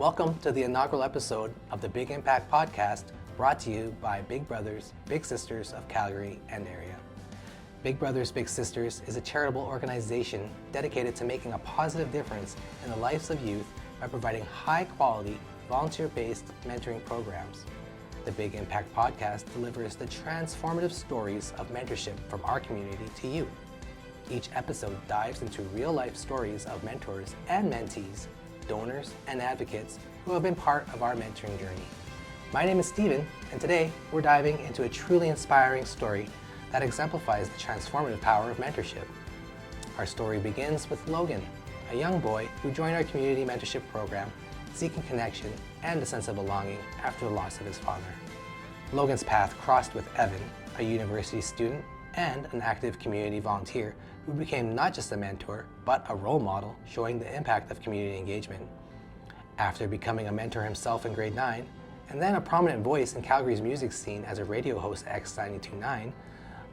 Welcome to the inaugural episode of the Big Impact Podcast, brought to you by Big Brothers, Big Sisters of Calgary and area. Big Brothers, Big Sisters is a charitable organization dedicated to making a positive difference in the lives of youth by providing high-quality, volunteer-based mentoring programs. The Big Impact Podcast delivers the transformative stories of mentorship from our community to you. Each episode dives into real-life stories of mentors and mentees, donors, and advocates who have been part of our mentoring journey. My name is Steven, and today we're diving into a truly inspiring story that exemplifies the transformative power of mentorship. Our story begins with Logan, a young boy who joined our community mentorship program, seeking connection and a sense of belonging after the loss of his father. Logan's path crossed with Evan, a university student and an active community volunteer who became not just a mentor, but a role model showing the impact of community engagement. After becoming a mentor himself in grade 9, and then a prominent voice in Calgary's music scene as a radio host at X929,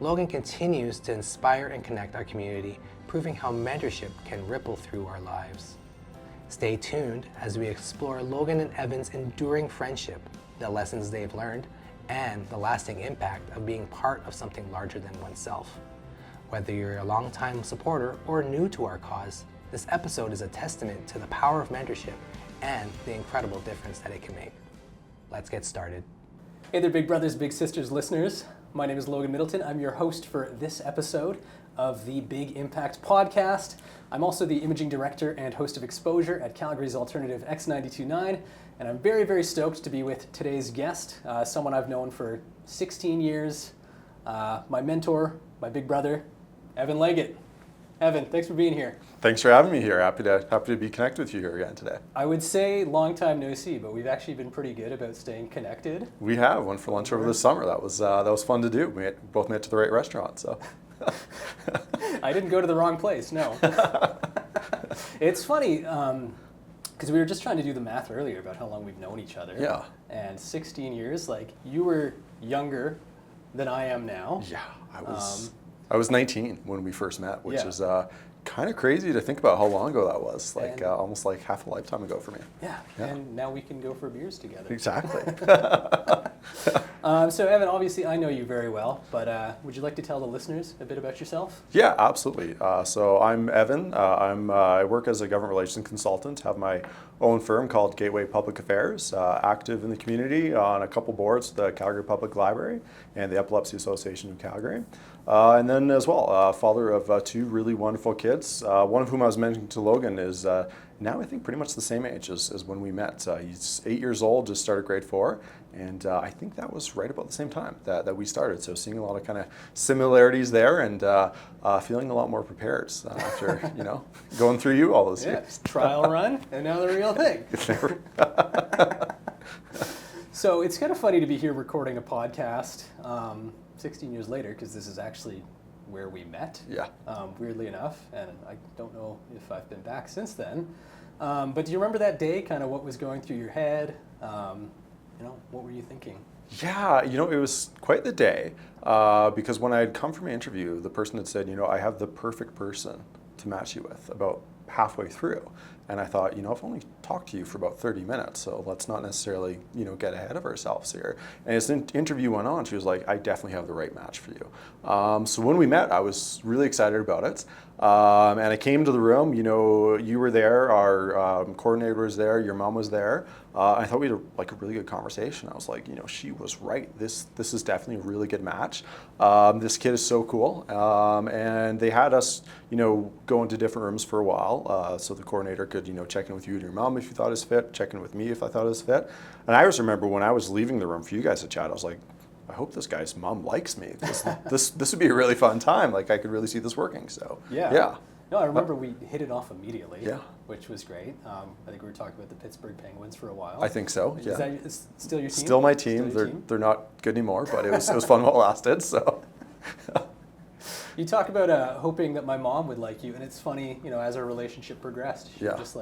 Logan continues to inspire and connect our community, proving how mentorship can ripple through our lives. Stay tuned as we explore Logan and Evan's enduring friendship, the lessons they've learned, and the lasting impact of being part of something larger than oneself. Whether you're a longtime supporter or new to our cause, this episode is a testament to the power of mentorship and the incredible difference that it can make. Let's get started. Hey there, Big Brothers, Big Sisters listeners. My name is Logan Middleton. I'm your host for this episode of the Big Impact Podcast. I'm also the imaging director and host of Xposure at Calgary's alternative X929, and I'm very, very stoked to be with today's guest, someone I've known for 16 years, my mentor, my big brother, Evan Leggett. Evan, thanks for being here. Thanks for having me here. Happy to be connected with you here again today. I would say long time no see, but we've actually been pretty good about staying connected. We have. Went for lunch over the summer. That was fun to do. We both made it to the right restaurant. So I didn't go to the wrong place. No. It's funny because we were just trying to do the math earlier about how long we've known each other. Yeah. And 16 years. Like, you were younger than I am now. Yeah, I was 19 when we first met, which is kind of crazy to think about how long ago that was. Like almost like half a lifetime ago for me. Yeah. And now we can go for beers together. Exactly. So Evan, obviously I know you very well, but would you like to tell the listeners a bit about yourself? Yeah, absolutely. So I'm Evan. I work as a government relations consultant, have my own firm called Gateway Public Affairs, active in the community on a couple boards, the Calgary Public Library and the Epilepsy Association of Calgary. And then as well, father of two really wonderful kids, one of whom I was mentioning to Logan is now I think pretty much the same age as when we met. He's 8 years old, just started grade 4, and I think that was right about the same time that we started. So seeing a lot of kind of similarities there and feeling a lot more prepared after, going through you all those years. Trial run, and now the real thing. So it's kind of funny to be here recording a podcast 16 years later, because this is actually where we met, weirdly enough, and I don't know if I've been back since then. But do you remember that day, kind of what was going through your head? What were you thinking? Yeah, it was quite the day, because when I had come for my interview, the person had said, I have the perfect person to match you with about halfway through. And I thought, I've only talked to you for about 30 minutes, so let's not necessarily, get ahead of ourselves here. And as the interview went on, she was like, I definitely have the right match for you. So when we met, I was really excited about it. And I came to the room, you were there, our coordinator was there, your mom was there. I thought we had a really good conversation. I was like, she was right. This is definitely a really good match. This kid is so cool. And they had us, go into different rooms for a while. So the coordinator could, check in with you and your mom if you thought it was fit, check in with me if I thought it was fit. And I always remember when I was leaving the room for you guys to chat, I was like, I hope this guy's mom likes me. This would be a really fun time. Like, I could really see this working. So yeah. No, I remember we hit it off immediately. Yeah. Which was great. I think we were talking about the Pittsburgh Penguins for a while. I think so. Yeah. Is that still your team? Still my team. They're not good anymore, but it was fun while it lasted. So. You talk about hoping that my mom would like you, and it's funny, as our relationship progressed, she would just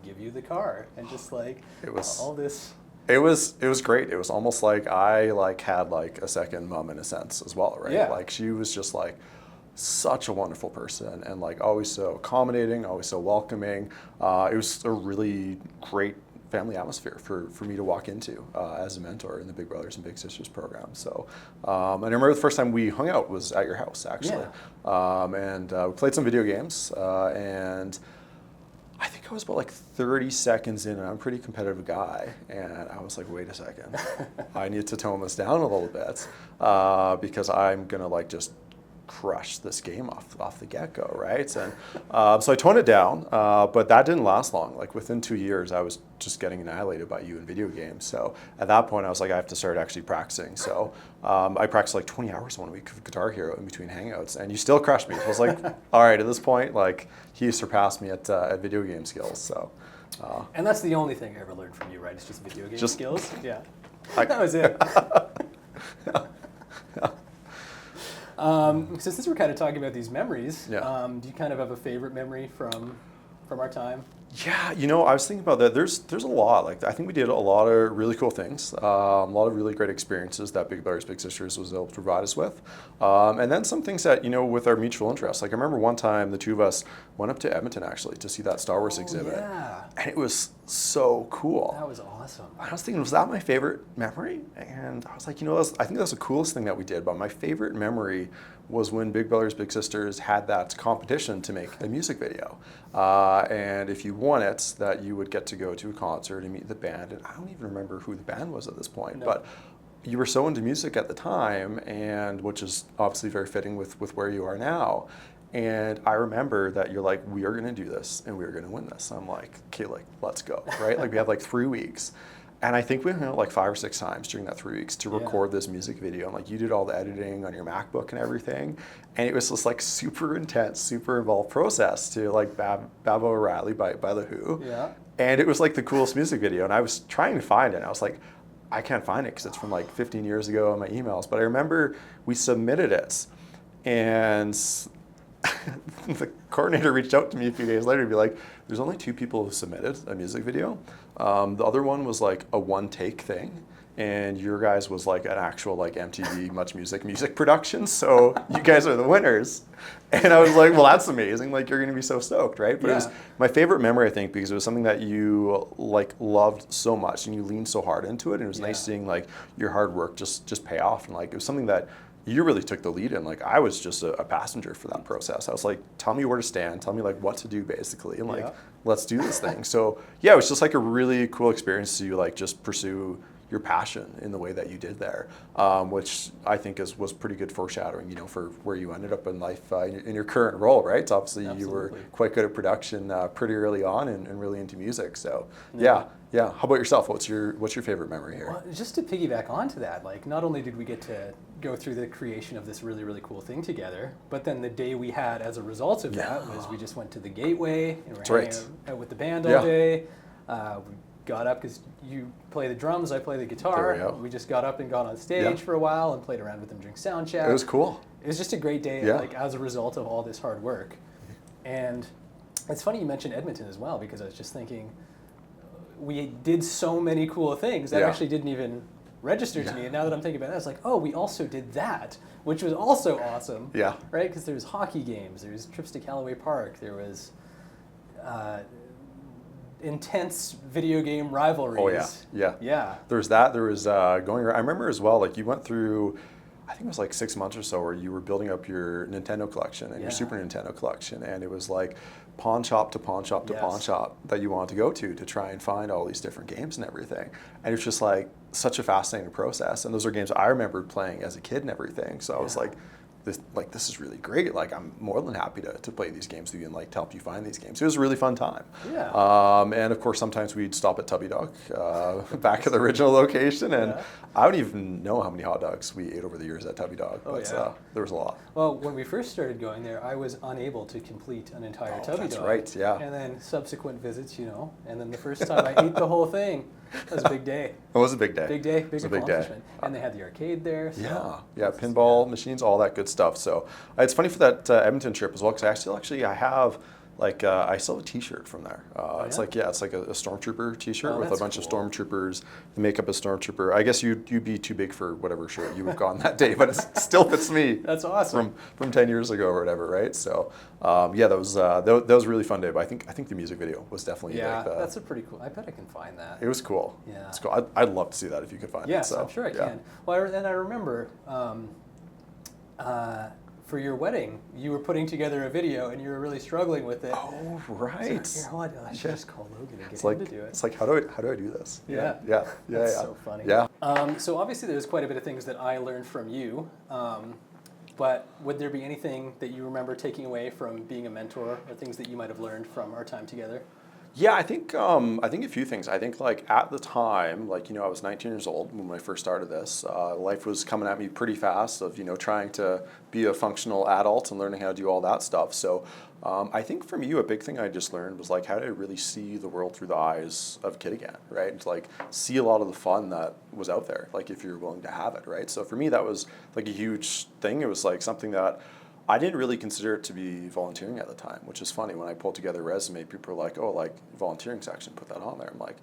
give you the car and just it was all this. It was great. It was almost like I had a second mom in a sense as well, right? Yeah. She was just such a wonderful person and always so accommodating, always so welcoming. It was a really great family atmosphere for me to walk into as a mentor in the Big Brothers and Big Sisters program. So, and I remember the first time we hung out was at your house, actually. And we played some video games, and I think I was about like 30 seconds in, and I'm a pretty competitive guy, and I was like, wait a second, I need to tone this down a little bit because I'm gonna like just crush this game off the get-go, right? And so I toned it down, but that didn't last long. Like within 2 years, I was just getting annihilated by you in video games. So at that point, I was like, I have to start actually practicing. So I practiced like 20 hours one week of Guitar Hero in between hangouts, and you still crushed me. So I was like, all right, at this point, like he surpassed me at video game skills. So. And that's the only thing I ever learned from you, right? It's just video game skills. Yeah, that was it. So since we're kind of talking about these memories, do you kind of have a favorite memory from our time? Yeah, you know, I was thinking about that. There's a lot. Like I think we did a lot of really cool things, a lot of really great experiences that Big Brothers Big Sisters was able to provide us with, and then some things that, you know, with our mutual interests. Like I remember one time the two of us went up to Edmonton actually to see that Star Wars exhibit, and it was so cool. That was awesome. I was thinking, was that my favorite memory? And I was like, you know, I think that's the coolest thing that we did. But my favorite memory was when Big Brothers Big Sisters had that competition to make a music video, and if you won it, that you would get to go to a concert and meet the band. And I don't even remember who the band was at this point, but you were so into music at the time, and which is obviously very fitting with where you are now. And I remember that you're like, we are going to do this and we're going to win this. I'm like, okay, like let's go, right? Like we have like 3 weeks. And I think we went out like 5 or 6 times during that 3 weeks to record this music video. And like you did all the editing on your MacBook and everything. And it was this like super intense, super involved process to like Bab O'Reilly by The Who. Yeah. And it was like the coolest music video. And I was trying to find it. And I was like, I can't find it because it's from like 15 years ago in my emails. But I remember we submitted it. And the coordinator reached out to me a few days later to be like, there's only 2 people who submitted a music video. The other one was like a one-take thing, and your guys was like an actual like MTV Much Music production, so you guys are the winners. And I was like, well, that's amazing, like you're gonna be so stoked, right? But it was my favorite memory, I think, because it was something that you like loved so much and you leaned so hard into it, and it was nice seeing like your hard work just pay off. And like it was something that you really took the lead in. Like I was just a passenger for that process. I was like, tell me where to stand, tell me like what to do basically, and like let's do this thing. So yeah, it was just like a really cool experience to like just pursue your passion in the way that you did there, which I think was pretty good foreshadowing, you know, for where you ended up in life in your current role, right? So obviously you were quite good at production pretty early on and really into music. So yeah. How about yourself? What's your favorite memory here? Well, just to piggyback onto that, like not only did we get to go through the creation of this really, really cool thing together, but then the day we had as a result of that was we just went to the Gateway and we're hanging out with the band all day. We got up because you play the drums, I play the guitar. We just got up and got on stage for a while and played around with them during sound check. It was cool. It was just a great day, like as a result of all this hard work. And it's funny you mentioned Edmonton as well, because I was just thinking, we did so many cool things that actually didn't even register to me. And now that I'm thinking about that, it's like, oh, we also did that, which was also awesome. Yeah. Right? Because there was hockey games, there was trips to Callaway Park, there was intense video game rivalries. Oh yeah. There was that. There was going around. I remember as well, like you went through, I think it was like 6 months or so, where you were building up your Nintendo collection and your Super Nintendo collection, and it was like pawn shop to pawn shop to pawn shop that you wanted to go to try and find all these different games and everything. And it's just like such a fascinating process. And those are games I remembered playing as a kid and everything. So I was like, this is really great. Like I'm more than happy to play these games with you and like to help you find these games. It was a really fun time. Yeah. And of course, sometimes we'd stop at Tubby Dog back at the original location, and I don't even know how many hot dogs we ate over the years at Tubby Dog. But there was a lot. Well, when we first started going there, I was unable to complete an entire Tubby Dog. That's right. Yeah. And then subsequent visits, you know, and then the first time I ate the whole thing. That was a big day. It was a big day. Big day, big accomplishment. And they had the arcade there. So pinball machines, all that good stuff. So it's funny for that Edmonton trip as well, because I have Like I still have a T-shirt from there. It's yeah? like it's like a stormtrooper T-shirt Oh, with a that's bunch of cool. stormtroopers. The makeup is stormtrooper. I guess you'd be too big for whatever shirt you would gone that day, but it still fits me. That's awesome. From 10 years ago or whatever, right? So yeah, that was a really fun day. But I think the music video was definitely Yeah, like that's a pretty cool. I bet I can find that. it was cool. Yeah. It's cool. I'd love to see that if you could find it. Yes, So, I'm sure I yeah. can. Well, and I remember for your wedding, you were putting together a video and you were really struggling with it. Oh right. So, here, hold on, I should just call Logan and get It's him like to do it. it's like how do I do this? Yeah. Yeah. That's so funny. Yeah. So obviously there's quite a bit of things that I learned from you, but would there be anything that you remember taking away from being a mentor or things that you might have learned from our time together? Yeah, I think a few things. I think like at the time, like I was 19 years old when I first started this. Life was coming at me pretty fast of trying to be a functional adult and learning how to do all that stuff. So I think from you, a big thing I just learned was like how to really see the world through the eyes of a kid again, right? And to like see a lot of the fun that was out there, like if you're willing to have it, right? So for me, that was like a huge thing. It was like something that I didn't really consider it to be volunteering at the time, which is funny. When I pulled together a resume, people are like, oh, like volunteering section, put that on there. I'm like,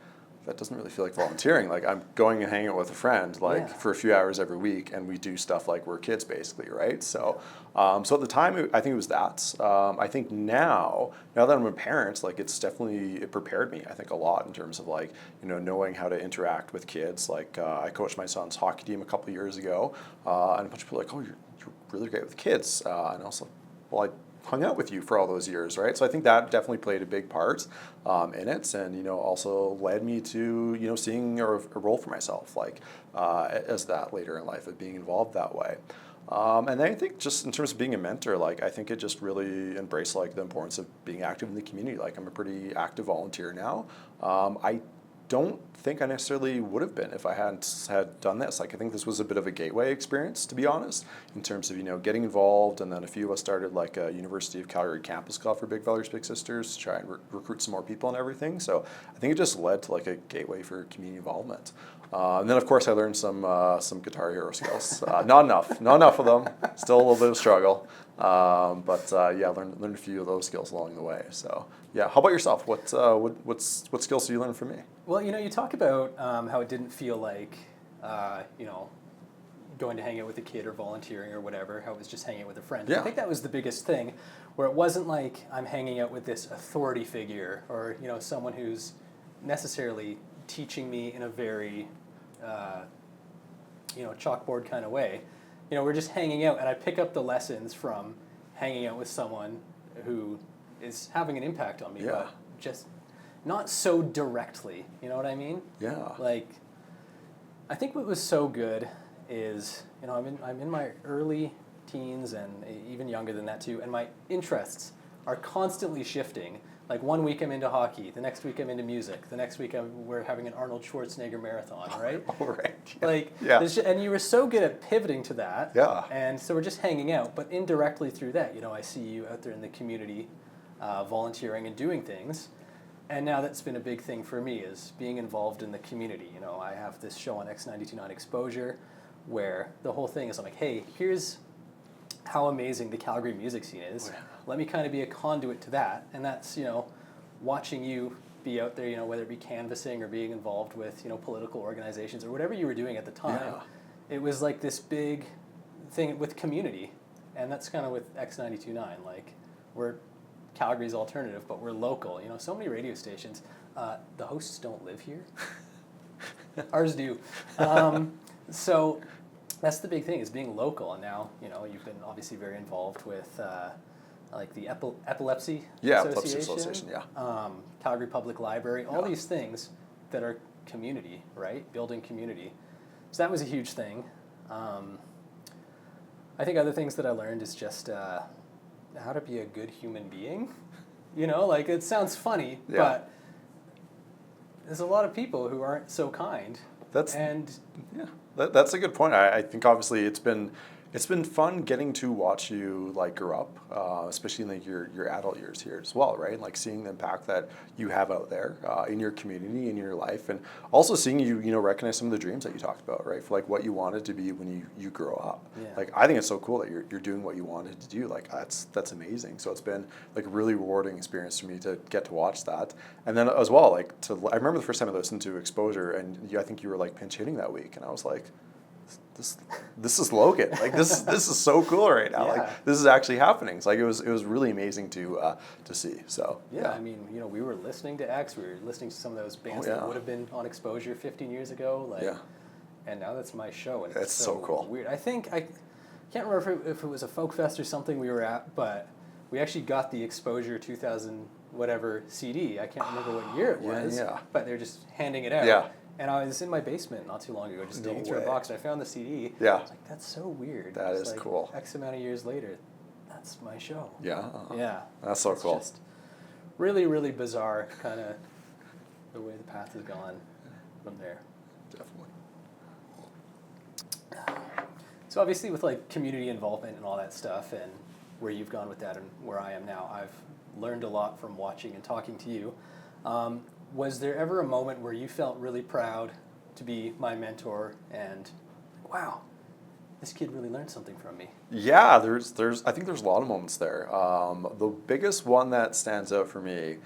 that doesn't really feel like volunteering. Like I'm going and hanging out with a friend like for a few hours every week, and we do stuff like we're kids basically, right? So, so at the time, I think it was that. I think now that I'm a parent, like it prepared me, I think, a lot in terms of like, knowing how to interact with kids. Like I coached my son's hockey team a couple of years ago, and a bunch of people were like, oh, you're really great with kids, and also, well, I hung out with you for all those years, right? So I think that definitely played a big part in it, and also led me to seeing a role for myself, like as that later in life of being involved that way. And then I think just in terms of being a mentor, like I think it just really embraced like the importance of being active in the community. Like I'm a pretty active volunteer now. I don't think I necessarily would have been if I hadn't had done this. Like I think this was a bit of a gateway experience, to be honest, in terms of getting involved. And then a few of us started like a University of Calgary campus club for Big Brothers Big Sisters to try and recruit some more people and everything. So I think it just led to like a gateway for community involvement. And then of course I learned some Guitar Hero skills. Not enough of them. Still a little bit of struggle. But yeah, learned a few of those skills along the way. So yeah, how about yourself? What skills did you learn from me? Well, you talk about how it didn't feel like, going to hang out with a kid or volunteering or whatever, how it was just hanging out with a friend. Yeah. I think that was the biggest thing, where it wasn't like I'm hanging out with this authority figure or, someone who's necessarily teaching me in a very, chalkboard kind of way. We're just hanging out, and I pick up the lessons from hanging out with someone who is having an impact on me, Yeah. but just not so directly. You know what I mean? Yeah. Like, I think what was so good is, I'm in my early teens and even younger than that too, and my interests are constantly shifting. Like one week I'm into hockey, the next week I'm into music, the next week we're having an Arnold Schwarzenegger marathon, right? All right. Yeah. Like, yeah. And you were so good at pivoting to that. Yeah. And so we're just hanging out, but indirectly through that, I see you out there in the community, volunteering and doing things. And now that's been a big thing for me, is being involved in the community. I have this show on X92.9 Xposure, where the whole thing is I'm like, hey, here's how amazing the Calgary music scene is. Let me kind of be a conduit to that. And that's, watching you be out there, whether it be canvassing or being involved with, political organizations or whatever you were doing at the time. Yeah. It was like this big thing with community. And that's kind of with X92.9. Like, we're Calgary's alternative, but we're local. So many radio stations. The hosts don't live here. Ours do. So that's the big thing, is being local. And now, you've been obviously very involved with like the Epilepsy Association. Yeah. Calgary Public Library, all these things that are community, right? Building community. So that was a huge thing. I think other things that I learned is just how to be a good human being. Like it sounds funny, but there's a lot of people who aren't so kind. That's a good point. I think obviously it's been It's been fun getting to watch you like grow up, especially in like your adult years here as well, right? Like seeing the impact that you have out there in your community, in your life, and also seeing you, recognize some of the dreams that you talked about, right? For like what you wanted to be when you grow up. Yeah. Like I think it's so cool that you're doing what you wanted to do. Like that's amazing. So it's been like a really rewarding experience for me to get to watch that, and then as well, like I remember the first time I listened to Xposure, and I think you were like pinch hitting that week, and I was like, this is Logan. Like this is so cool right now. Yeah. Like this is actually happening. It's like it was really amazing to see. So yeah, I mean, we were listening to X. We were listening to some of those bands that would have been on Xposure 15 years ago. Like, yeah. And now that's my show, and It's so cool. Weird. I think I can't remember if it was a folk fest or something we were at, but we actually got the Xposure 2000 whatever CD. I can't remember what year it was. Yeah. But they're just handing it out. Yeah. And I was in my basement not too long ago, just digging through a box, and I found the CD. Yeah. I was like, that's so weird. That it's is like cool. X amount of years later, that's my show. Yeah. Yeah. That's so cool. Just really, really bizarre, kind of the way the path has gone from there. Definitely. So obviously with like community involvement and all that stuff, and where you've gone with that and where I am now, I've learned a lot from watching and talking to you. Was there ever a moment where you felt really proud to be my mentor and, wow, this kid really learned something from me? Yeah, I think there's a lot of moments there. The biggest one that stands out for me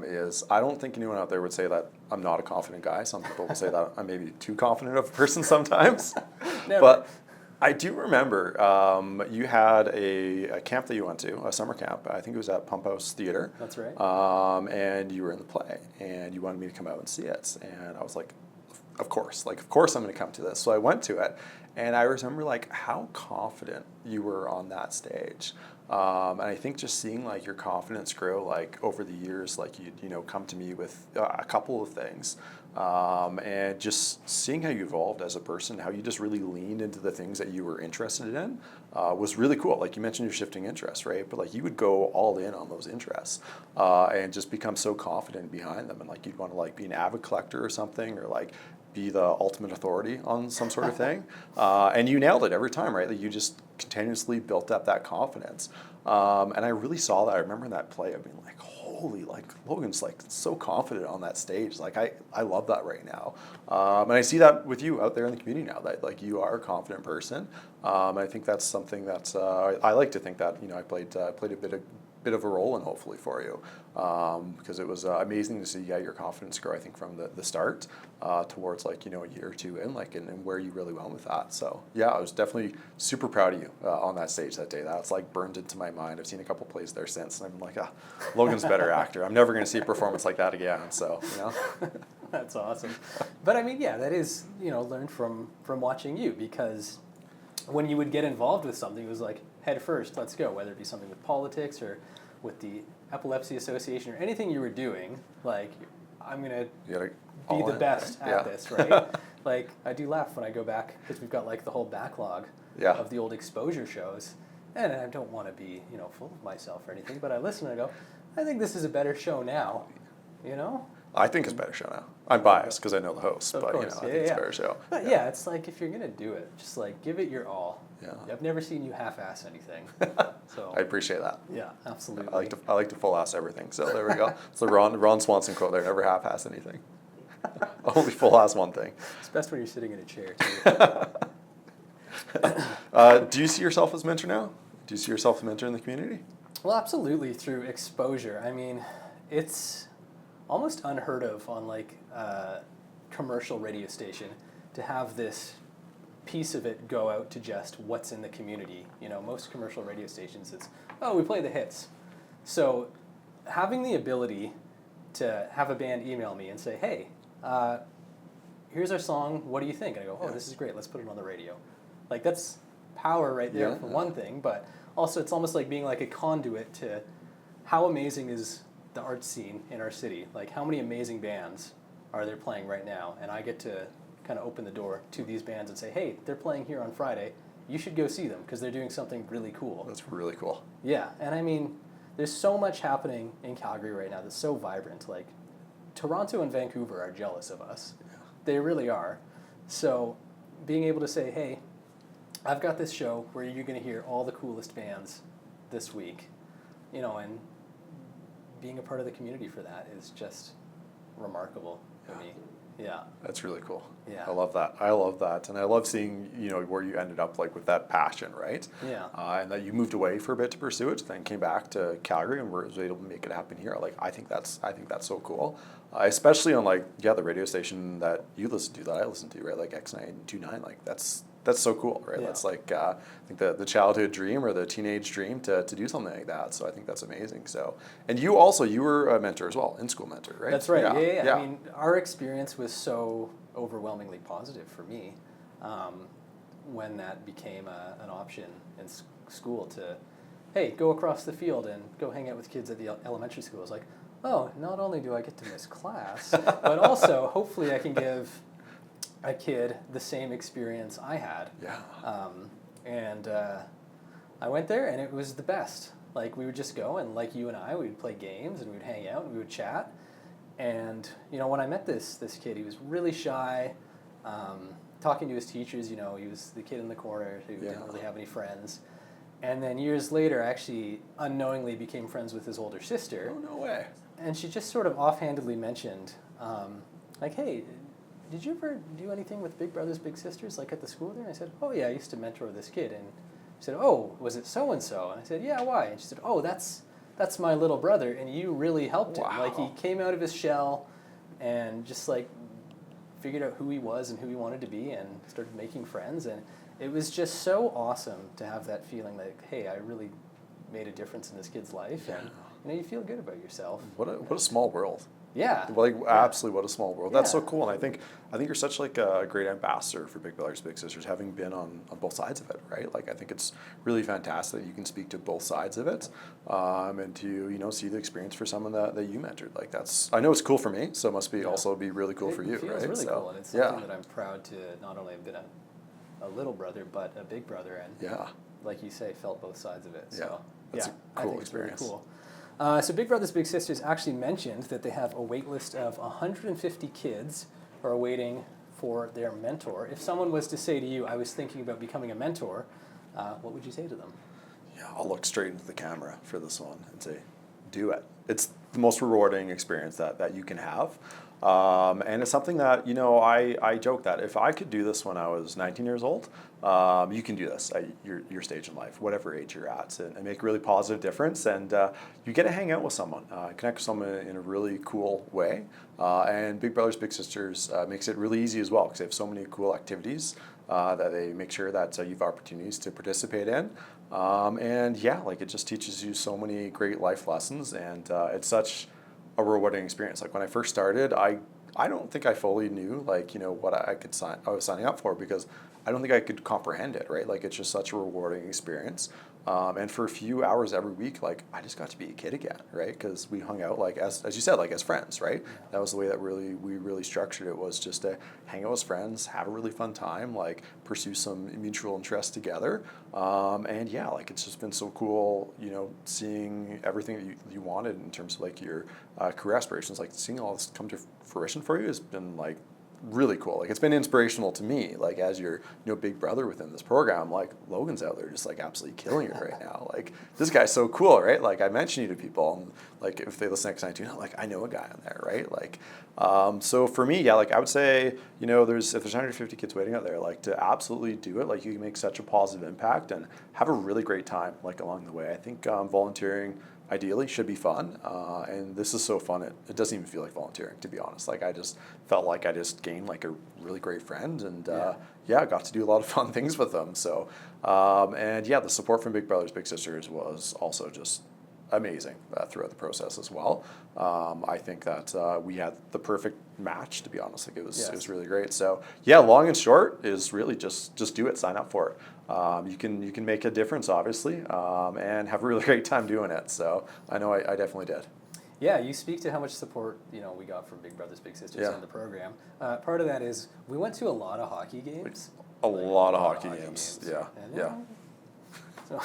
is I don't think anyone out there would say that I'm not a confident guy. Some people will say that I'm maybe too confident of a person sometimes. Never. But I do remember you had a camp that you went to, a summer camp. I think it was at Pump House Theater. That's right. And you were in the play, and you wanted me to come out and see it. And I was like, of course I'm going to come to this. So I went to it, and I remember like how confident you were on that stage. And I think just seeing like your confidence grow like over the years, like you'd come to me with a couple of things, and just seeing how you evolved as a person, how you just really leaned into the things that you were interested in, was really cool. Like you mentioned your shifting interests, right? But like you would go all in on those interests, and just become so confident behind them, and like you'd want to like be an avid collector or something, or like be the ultimate authority on some sort of thing, and you nailed it every time, right? Like you just continuously built up that confidence, and I really saw that. I remember in that play, I mean, like, holy, like Logan's like so confident on that stage. Like I love that right now, and I see that with you out there in the community now. That like you are a confident person, and I think that's something that's I like to think that I played a bit of a role in hopefully for you, because it was amazing to see your confidence grow. I think from the start towards like a year or two in, like and where you really went with that. So yeah, I was definitely super proud of you on that stage that day. That's like burned into my mind. I've seen a couple plays there since, and I'm like, Logan's a better actor. I'm never going to see a performance like that again. So That's awesome. But I mean, yeah, that is learned from watching you, because when you would get involved with something, it was like head first, let's go. Whether it be something with politics or with the Epilepsy Association or anything you were doing, like I'm gonna be the best at this, right? Like I do laugh when I go back, because we've got like the whole backlog of the old Xposure shows, and I don't want to be full of myself or anything, but I listen and I go, I think this is a better show now, I think it's a better show now. I'm biased because I know the host, but course. I think it's a better show. But yeah, it's like if you're gonna do it, just like give it your all. Yeah. I've never seen you half-ass anything. So I appreciate that. yeah, absolutely. I like to full-ass everything. So there we go. It's the Ron Swanson quote there: "Never half-ass anything. Only full-ass one thing." It's best when you're sitting in a chair too. Do you see yourself as a mentor now? Do you see yourself as a mentor in the community? Well, absolutely, through Xposure. I mean, it's almost unheard of on like a commercial radio station to have this piece of it go out to just what's in the community. Most commercial radio stations, it's, we play the hits. So having the ability to have a band email me and say, hey, here's our song, what do you think? And I go, this is great, let's put it on the radio. Like that's power right there for one thing, but also it's almost like being like a conduit to how amazing is the art scene in our city. Like how many amazing bands are there playing right now? And I get to kind of open the door to these bands and say, hey, they're playing here on Friday. You should go see them because they're doing something really cool. That's really cool. Yeah, and I mean, there's so much happening in Calgary right now that's so vibrant. Like, Toronto and Vancouver are jealous of us. Yeah. They really are. So being able to say, hey, I've got this show where you're going to hear all the coolest bands this week, and being a part of the community for that is just remarkable for me. Yeah. That's really cool. Yeah. I love that. And I love seeing, where you ended up like with that passion, right? Yeah. And that you moved away for a bit to pursue it, then came back to Calgary and was able to make it happen here. Like, I think that's so cool. Especially on the radio station that you listen to, that I listen to, right? Like X929, like that's so cool, right? Yeah. That's like, I think the childhood dream or the teenage dream to do something like that. So I think that's amazing. So, and you were a mentor as well, in-school mentor, right? That's right. Yeah. I mean, our experience was so overwhelmingly positive for me when that became an option in school to, hey, go across the field and go hang out with kids at the elementary school. It's like, oh, not only do I get to miss class, but also hopefully I can give a kid the same experience I had. Yeah. I went there and it was the best. Like, we would just go and like you and I, we'd play games and we'd hang out and we would chat. And, when I met this kid, he was really shy, talking to his teachers, he was the kid in the corner who didn't really have any friends. And then years later, I actually unknowingly became friends with his older sister. Oh, no way. And she just sort of offhandedly mentioned, like, hey, did you ever do anything with Big Brothers Big Sisters, like at the school there? And I said, oh yeah, I used to mentor this kid. And she said, oh, was it so-and-so? And I said, yeah, why? And she said, oh, that's my little brother, and you really helped him. Wow. Like, he came out of his shell and just like figured out who he was and who he wanted to be and started making friends. And it was just so awesome to have that feeling like, hey, I really made a difference in this kid's life. And you feel good about yourself. What a small world. Yeah. Absolutely, what a small world. That's so Yeah. cool, and I think you're such like a great ambassador for Big Brothers Big Sisters, having been on both sides of it, right? Like, I think it's really fantastic that you can speak to both sides of it, and to see the experience for someone that you mentored. Like, I know it's cool for me, so it must be also be really cool for you, It feels right? really So, cool, and it's something that I'm proud to not only have been a little brother, but a big brother, and like you say, felt both sides of it. So That's a I cool think experience. It's really cool. So Big Brothers Big Sisters actually mentioned that they have a wait list of 150 kids who are waiting for their mentor. If someone was to say to you, I was thinking about becoming a mentor, what would you say to them? Yeah, I'll look straight into the camera for this one and say, do it. It's the most rewarding experience that you can have. And it's something that, I joke that if I could do this when I was 19 years old, you can do this at your stage in life, whatever age you're at, and make a really positive difference. And you get to hang out with someone, connect with someone in a really cool way. And Big Brothers Big Sisters makes it really easy as well, because they have so many cool activities that they make sure that you have opportunities to participate in. It just teaches you so many great life lessons, and it's such a rewarding experience. Like, when I first started, I don't think I fully knew what I was signing up for, because I don't think I could comprehend it, right? Like, it's just such a rewarding experience. And for a few hours every week, I just got to be a kid again, right? Because we hung out as you said, as friends, right? Yeah. That was the way that we really structured it, was just to hang out as friends, have a really fun time, pursue some mutual interests together. It's just been so cool, seeing everything that you wanted in terms of your career aspirations, seeing all this come to fruition for you has been really cool. It's been inspirational to me, as your big brother within this program. Logan's out there just absolutely killing it right now. This guy's so cool, right? I mention you to people, and if they listen to X19, I know a guy on there, right? So for me, I would say, if there's 150 kids waiting out there, to absolutely do it. You can make such a positive impact and have a really great time along the way. I think volunteering ideally should be fun, and this is so fun it doesn't even feel like volunteering, to be honest. I just felt like I just gained a really great friend, and I got to do a lot of fun things with them. So the support from Big Brothers Big Sisters was also just amazing throughout the process as well. I think that we had the perfect match, to be honest. It was really great. So long and short is really just do it, sign up for it. You can make a difference, obviously, and have a really great time doing it. So I know I definitely did. Yeah, you speak to how much support we got from Big Brothers Big Sisters and the program. Part of that is we went to a lot of hockey games. A lot of hockey games. Yeah. So.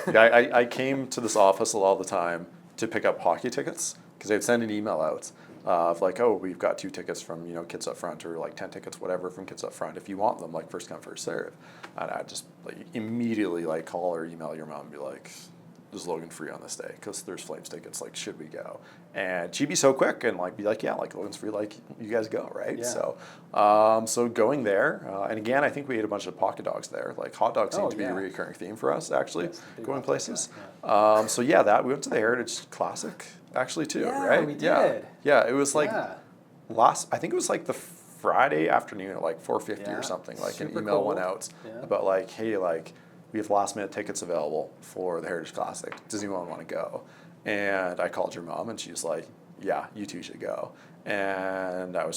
I came to this office a lot of the time to pick up hockey tickets, because they'd send an email out of like, oh, we've got 2 tickets from, you know, Kids Up Front, or like 10 tickets, whatever, from Kids Up Front. If you want them, like, first come, first serve. And I just like immediately like call or email your mom and be like, is Logan free on this day? Because there's Flames tickets, like, should we go? And she'd be so quick and like be like, yeah, like, Logan's free, like, you guys go, right? Yeah. So going there, and again, I think we ate a bunch of pocket dogs there. Like, hot dogs seem to be a recurring theme for us, actually, Yes, big going hot dog places. guy, So yeah, that we went to the Heritage Classic actually too, Yeah, right? we did. Yeah, it was like Yeah. I think it was like the Friday afternoon at like 4:50 Yeah. or something. Like, an Super email went cold. out Yeah. about like, hey, like, we have last minute tickets available for the Heritage Classic. Does anyone want to go? And I called your mom, and she was like, yeah, you two should go. And I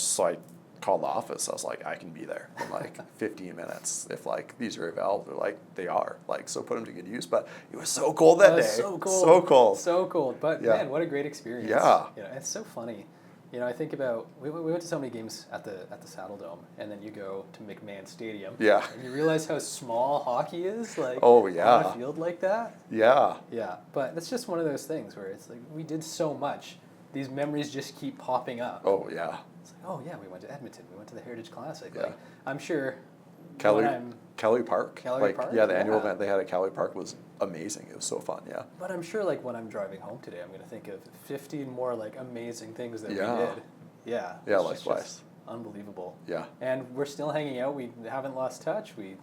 called the office. I was like, I can be there in like 15 minutes if like these are available. They're like, they are. Like, so put them to good use. But it was so cold that day. So cold. So cold. So cold. But Yeah. man, what a great experience. Yeah. You know, it's so funny. You know, I think about we went to so many games at the Saddle Dome, and then you go to McMahon Stadium. Yeah. And you realize how small hockey is, like, Oh, yeah. on a field like that. Yeah. Yeah, but it's just one of those things where it's like we did so much. These memories just keep popping up. Oh, yeah. It's like, oh yeah, we went to Edmonton. We went to the Heritage Classic. Yeah. Like, I'm sure. Calgary Park. Calgary Park? Yeah, the annual Yeah. event they had at Calgary Park was amazing. It was so fun, yeah. But I'm sure, like, when I'm driving home today, I'm going to think of 15 more, like, amazing things that Yeah. we did. Yeah. Yeah, it's likewise. just unbelievable. Yeah. And we're still hanging out. We haven't lost touch. We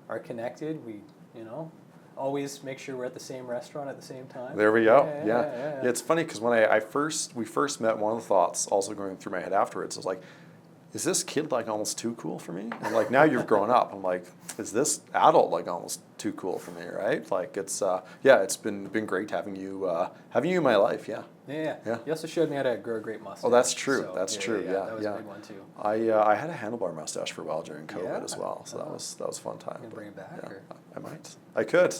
are connected. We, you know, always make sure we're at the same restaurant at the same time. There we go. Yeah, Yeah. yeah, yeah. It's funny because when we first met, one of the thoughts also going through my head afterwards was like, is this kid like almost too cool for me? And like, now you've grown up. I'm like, is this adult like almost too cool for me? Right? Like, it's it's been great having you in my life. Yeah. Yeah. Yeah. You also showed me how to grow a great mustache. Oh, that's true. So, That's true. Yeah. That was yeah. a big one too. I had a handlebar mustache for a while during COVID Yeah. as well, so Oh. that was a fun time. You gonna bring it back, Yeah, or? I might. I could.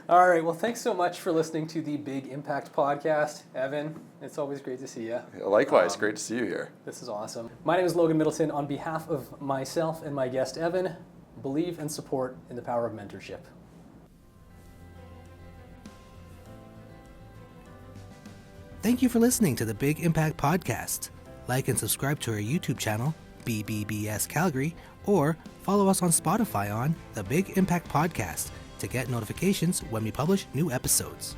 All right. Well, thanks so much for listening to the Big Impact Podcast. Evan, it's always great to see you. Likewise, great to see you here. This is awesome. My name is Logan Middleton. On behalf of myself and my guest, Evan, believe and support in the power of mentorship. Thank you for listening to the Big Impact Podcast. Like and subscribe to our YouTube channel, BBBS Calgary, or follow us on Spotify on the Big Impact Podcast to get notifications when we publish new episodes.